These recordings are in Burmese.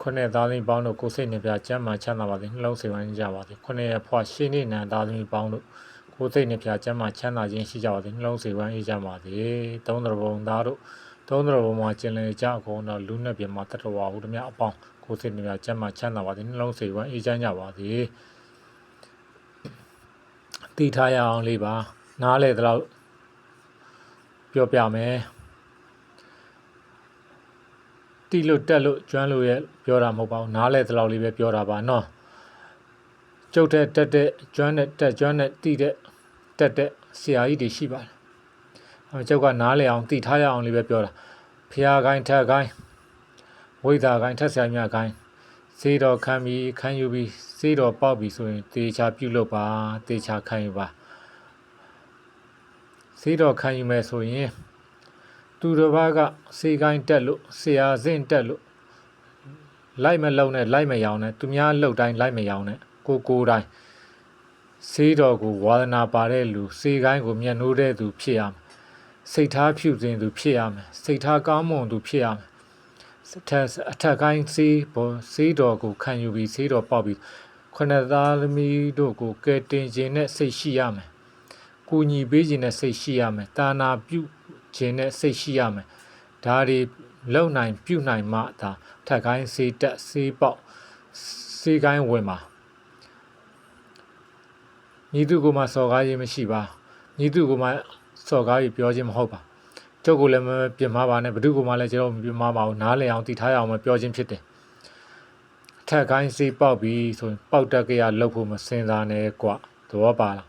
ခုနှစ်သားသမီးပေါင်းတို့ကိုစိတ်နှပြကျမ်းမာချမ်းသာပါစေနှလုံးစိတ်ဝမ်းကြပါစေခုနှစ်ရဖွာရှင်းနေနံသားသမီးပေါင်းတို့ကိုစိတ်နှပြကျမ်းမာချမ်းသာခြင်းရှိကြပါစေနှလုံးစိတ်ဝမ်းအေးကြပါစေသုံးတော်ဘုံသားတို့သုံးတော်ဘုံမှာကျင်လည်ကြအကုန်တော့လူနဲ့ပြမတတဝါဟုတည်းအပေါင်းကိုစိတ်နှပြကျမ်းမာချမ်းသာပါစေနှလုံးစိတ်ဝမ်းအေးချမ်းကြပါစေတည်ထားရအောင်လေးပါနားလေတော့ပြောပြမယ်တီလို့တက်လို့ကျွမ်းလို့ရဲ့ပြောတာမဟုတ်ပါဘူးနားလဲတလောက်လေးပဲပြောတာပါနော်ကျုပ်တဲ့တက်တဲ့ကျွမ်းတဲ့တက်ကျွမ်းတဲ့တီတဲ့တက်တဲ့ဆရာကြီးတွေရှိပါတယ်ကျုပ်ကနားလဲအောင်တီထားရအောင်လေးပဲပြောတာဖျားကိုင်းထက်ကိုင်းဝိဒါကိုင်းထက်ဆရာမြကိုင်းစေတော်ခံပြီးခံယူပြီးစေတော်ပေါက်ပြီးဆိုရင်တေချာပြုလုပ်ပါတေချာခံယူပါစေတော်ခံယူမယ်ဆိုရင်သူတစ်ပါးကစေကိုင်းတက်လို့ဆရာစင့်တက်လို့လိုက်မလုံနဲ့လိုက်မရောင်နဲ့သူများလှုပ်တိုင်းလိုက်မရောင်နဲ့ကိုတိုင်းစေတော်ကိုဝါဒနာပါတဲ့လူစေကိုင်းကိုမျက်နှိုးတဲ့သူဖြစ်ရမယ်စိတ်ထားဖြူစင်သူဖြစ်ရမယ်စိတ်ထားကောင်းမွန်သူဖြစ်ရမယ်အထက်ကိုင်းစေတော်ကိုခံယူပြီးစေတော်ပေါက်ပြီးခုနှစ်သားသမီးတို့ကိုကယ်တင်ခြင်းနဲ့စိတ်ရှိရမယ်ကူညီပေးခြင်းနဲ့စိတ်ရှိရမယ်တာနာပြုခြင်းနဲ့စိတ်ရှိရမယ်ဒါတွေလုံနိုင်ပြုနိုင်မှသာထက်ကိုင်းစေတက်စေပေါက်စေကိုင်းဝင်ပါညီသူကိုမှစော်ကားခြင်းမရှိပါညီသူကိုမှစော်ကားပြီးပြောခြင်းမဟုတ်ပါကျုပ်ကိုလည်းမပြစ်မှားပါနဲ့ဘယ်သူကိုမှလည်းကျွန်တော်မပြစ်မှားပါဘူးနားလည်အောင်တည်ထားရအောင်မပြောခြင်းဖြစ်တယ်ထက်ကိုင်းစေပေါက်ပြီးဆိုရင်ပေါက်တက်ကရလှုပ်ဖို့မစင်စားနဲ့ကွာသဘောပါလား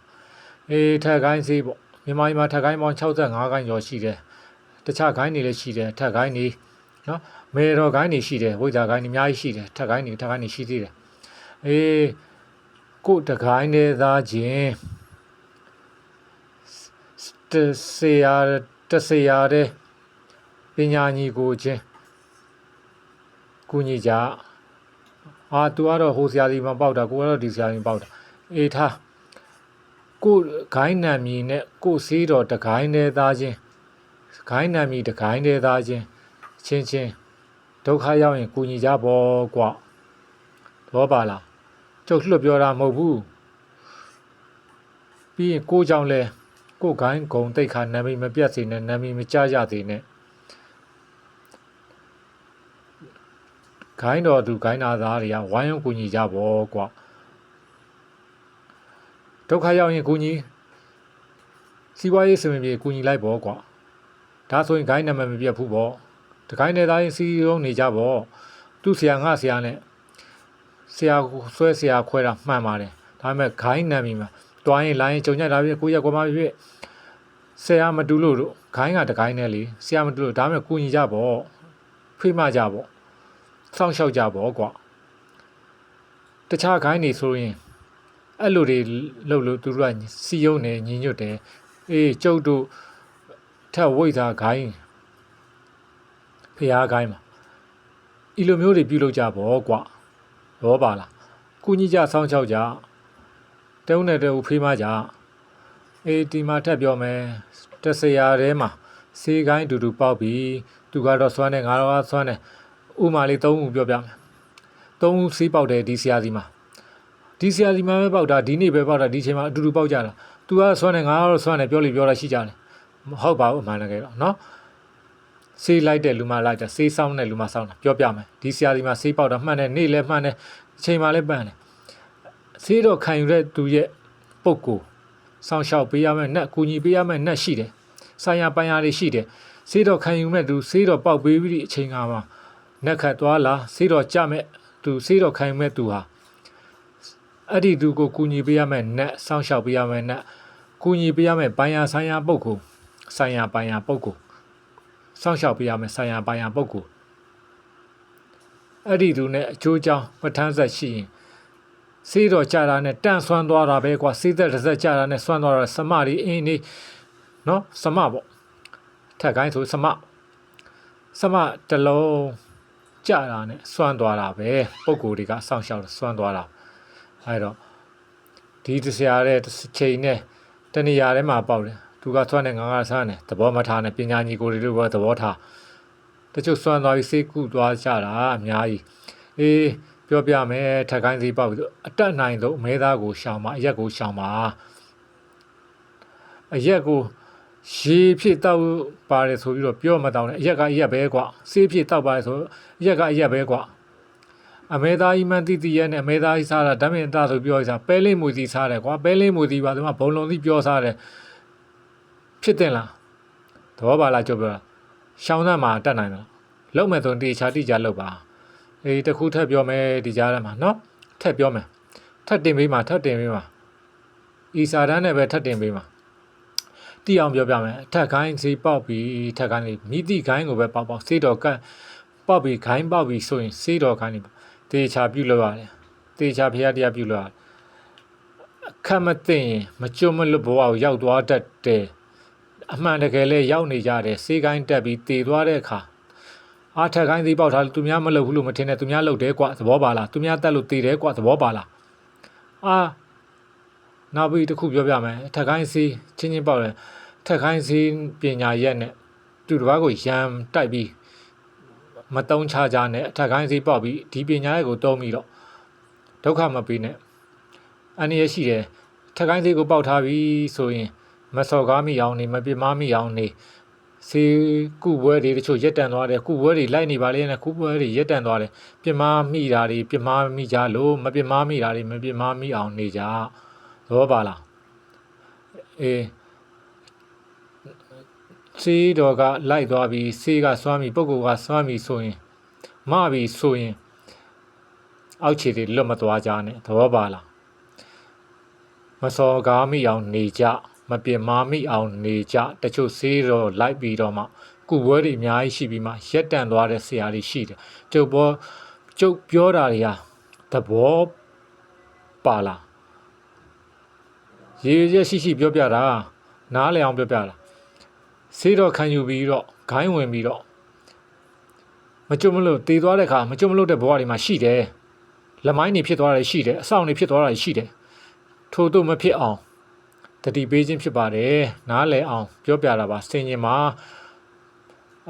ထက်ကိုင်းစေပေါ့မြန်မာပြည်မှာထက်ကိုင်းပေါင်း65ကိုင်းကျော်ရှိတယ်တခြားကိုင်းတွေလည်းရှိတယ်ထက်ကိုင်းတွေနော်မေတော်ကိုင်းတွေရှိတယ်ဝိဇ္ဇာကိုင်းတွေအများကြီးရှိတယ်ထက်ကိုင်းတွေရှိသေးတယ်ကိုတကိုင်းနေသားချင်းတဆေရတဲ့ပညာညီကိုချင်းကုညီကြသူကတော့ဟိုဆရာကြီးမပေါက်တာကိုကတော့ဒီဆရာကြီးပေါက်တာထားကိုဂိုင်းနံမီနဲ့ကိုစေးတော်တကိုင်းနေသားချင်းဂိုင်းနံမီတကိုင်းနေသားချင်းချင်းဒုက္ခရောက်ရင်ကုညီကြပေါ့ကွာတော့ပါလားကျုပ်လွတ်ပြောတာမဟုတ်ဘူးပြီးရင်ကိုကြောင့်လဲကိုဂိုင်းဂုံတိတ်ခါနာမည်မပြတ်စေနဲ့နာမည်မကြရသေးနဲ့ဂိုင်းတော်သူဂိုင်းနာသားတွေကဝိုင်းဝန်းကူညီကြပေါ့ကွာဒုက္ခရောက်ရင်ကူညီစီးပွားရေးစင်ပြေကူညီလိုက်ပေါ့ကွာဒါဆိုရင်ဂိုင်းနာမည်မပြတ်ဘူးပေါ့တဂိုင်းနေသားရင်စီးရုံးနေကြပေါ့သူ့ဆရာငါဆရာနဲ့ဆရာဆွဲဆရာခွဲတာမှန်ပါတယ်ဒါပေမဲ့ဂိုင်းနာမည်မှာတွိုင်းလိုင်းကြုံကြတာပြကိုရက်ကွာမပြည့်ဆရာမတူလို့တို့ဂိုင်းကတဂိုင်းနဲ့လေဆရာမတူလို့ဒါပေမဲ့ကူညီကြပေါ့ဖိမကြပေါ့စောင့်ရှောက်ကြပေါ့ကွာတခြားဂိုင်းနေဆိုရင်အဲ့လိုတွေလှုပ်လို့သူတို့ကစီယုံနေညီညွတ်တယ်ကျုပ်တို့ထက်ဝိဇ္ဇာဂိုင်းဖျားဂိုင်းမှာဤလိုမျိုးတွေပြုလုပ်ကြပေါ့ကွာရောပါလားကုညီကြစောင့်ရှောက်ကြတုံးနဲ့တူဖေးမကြဒီမှာထပ်ပြောမယ်တဆရာထဲမှာစေကိုင်းတူပေါက်ပြီးသူကတော့စွမ်းတယ်ငါတော့စွမ်းတယ်ဥမာလေး3ဦးပြောပြမယ်3ဦးစေးပေါက်တယ်ဒီဆရာစီမှာပဲပေါက်တာဒီနေ့ပဲပေါက်တာဒီချိန်မှာအတူတူပေါက်ကြတာသူကစွမ်းတယ်ငါတော့စွမ်းတယ်ပြောလို့ပြောတာရှိကြတယ်မဟုတ်ပါဘူးအမှန်တကယ်တော့နော်စေးလိုက်တဲ့လူမှလိုက်တာစေးဆောင်တဲ့လူမှဆောင်တာပြောပြမယ်ဒီဆရာစီမှာစေးပေါက်တာမှန်တယ်နေ့လည်းမှန်တယ်အချိန်မှလည်းပန်းတယ်စေးတော့ခံယူတဲ့သူရဲ့ပုဂ္ဂိုလ်စောင့်ရှောက်ပေးရမယ်နဲ့ကူညီပေးရမယ်နဲ့ရှိတယ်ဆိုင်ရာပန်းရာတွေရှိတယ်စေးတော့ခံယူမဲ့သူစေးတော့ပေါက်ပေးပြီးအချိန်ကမှနက်ခတ်သွားလာစေးတော့ကြမဲ့သူစေးတော့ခံယူမဲ့သူဟာအဲ့ဒီသူကိုကူညီပေးရမယ်နဲ့စောင့်ရှောက်ပေးရမယ်နဲ့ကူညီပေးရမယ်ပန်းရာဆိုင်ရာပုဂ္ဂိုလ်ဆိုင်ရာပန်းရာပုဂ္ဂိုလ်စောင့်ရှောက်ပေးရမယ်ဆိုင်ရာပန်းရာပုဂ္ဂိုလ်အဲ့ဒီသူနဲ့အကျိုးကြောင့်ပဋ္ဌာန်းဆက်ရှိရင်စေးတော့ကြတာနဲ့တန့်ဆွမ်းသွားတာပဲကွာစေးသက်တစ်ဆက်ကြတာနဲ့ဆွမ်းသွားတာစမတွေနေနော်စမပေါ့ထက်ကိုင်းဆိုစမတလုံးကြတာနဲ့ဆွမ်းသွားတာပဲပုံကိုယ်တွေကစောင့်ရှောက်ဆွမ်းသွားတာအဲ့တော့ဒီဆရာတဲ့ချိန်နဲ့တဏှာထဲမှာပေါက်တယ်သူကဆွမ်းတယ်ငါကဆွမ်းတယ်သဘောမထားနဲ့ပညာညီကိုတွေလို့ပဲသဘောထားတချို့ဆွမ်းသွားပြီးစေးကုသွားကြတာအများကြီး အေးပြောပြမယ်ထက်ခိုင်းစီပေါက်ပြီးအတက်နိုင်ဆုံးမဲသားကိုရှောင်ပါအရက်ကိုရှောင်ပါအရက်ကိုရေဖြစ်တောက်ပါတယ်ဆိုပြီးတော့ပြောမတောင်းနဲ့အရက်ကအရက်ပဲကွာဆေးဖြစ်တောက်ပါတယ်ဆိုအရက်ကအရက်ပဲကွာအမဲသားကြီးမှန်တိတိရဲ့နဲ့အမဲသားကြီးစားတာဓာတ်မင်အသားဆိုပြောရစားပဲလေးမူစီစားတယ်ကွာပဲလေးမူစီပါဒီမှာဘုံလုံးစီပြောစားတယ်ဖြစ်တင်လားသဘောပါလားကြိုပြောတာရှောင်းသားမှာတက်နိုင်တယ်လုံးမဲ့ဆိုတေချာတိကြလောက်ပါအေးတခုထပ်ပြောမယ်ဒီကြားထဲမှာနော်ထပ်ပြောမယ်ထပ်တင်ပေးမှာထပ်တင်ပေးမှာဤစာတန်းနဲ့ပဲထပ်တင်ပေးမှာတိအောင်ပြောပြမယ်ထက်ခိုင်းစီပေါက်ပြီးထက်ခိုင်းလေးမိတိခိုင်းကိုပဲပေါက်စေးတော်ကပေါက်ပြီးခိုင်းပေါက်ပြီးဆိုရင်စေးတော်ခိုင်းနေတေချာပြုတ်လို့ရတယ်တေချာဖျားတရားပြုတ်လို့ရတယ်အခက်မသိရင်မကြုံမလွတ်ဘဝကိုရောက်သွားတတ်တယ်အမှန်တကယ်လဲရောက်နေကြတယ်စေးကိုင်းတက်ပြီးတည်သွားတဲ့အခါအားထက်ခိုင်းစီပေါက်ထားလို့သူများမလုပ်ဘူးလို့မထင်နဲ့သူများလုပ်တယ်ကွာသဘောပါလားသူများတက်လို့တည်တယ်ကွာသဘောပါလားနောက်ပြီးတစ်ခုပြောပြမယ်ထက်ခိုင်းစီချင်းချင်းပေါက်တယ်ထက်ခိုင်းစီပညာရက်နဲ့သူတစ်ပါးကိုရန်တိုက်ပြီးမတုံးချကြနဲ့ထက်ခိုင်းစီပေါက်ပြီးဒီပညာရက်ကိုတုံးပြီးတော့ဒုက္ခမပေးနဲ့အန္တရာယ်ရှိတယ်ထက်ခိုင်းစီကိုပေါက်ထားပြီးဆိုရင်မစော်ကားမိအောင်နေမပြမမိအောင်နေစေကုပွဲတွေတချို့ရက်တန်သွားတယ်ကုပွဲတွေလိုက်နေပါလေနဲ့ကုပွဲတွေရက်တန်သွားတယ်ပြမမိတာတွေပြမမိကြလို့မပြမမိတာတွေမပြမမိအောင်နေကြသဘောပါလားအေးစေးတော်ကလိုက်သွားပြီးစေးကစွမ်းပြီးပုဂ္ဂိုလ်ကစွမ်းပြီးဆိုရင်မပြီးဆိုရင်အောက်ခြေတွေလွတ်မသွားကြနဲ့သဘောပါလားမစော်ကားမိအောင်နေကြမပြမမိအောင်နေကြတချို့စေးတော်လိုက်ပြီးတော့မှကုပွဲတွေအများကြီးရှိပြီးမှရက်တန်သွားတဲ့ဆရာတွေရှိတယ်ကျုပ်ပြောတာတွေဟာသဘောပါလားရေရက်ရှိပြောပြတာနားလည်အောင်ပြောပြတာစေးတော်ခံယူပြီးတော့ဂိုင်းဝင်ပြီးတော့မကြုံမလို့တည်သွားတဲ့အခါမကြုံမလို့တဲ့ဘဝတွေမှာရှိတယ်လက်မိုင်းတွေဖြစ်သွားတယ်ရှိတယ်အဆောင်တွေဖြစ်သွားတာရှိတယ်ထို့သို့မဖြစ်အောင်တတိပေးခြင်းဖြစ်ပါတယ်နားလည်အောင်ပြောပြတာပါစင်ញင်မှာ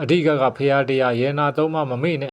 အဓိကဖရာတရားရဲနာသုံးမမမေ့နဲ့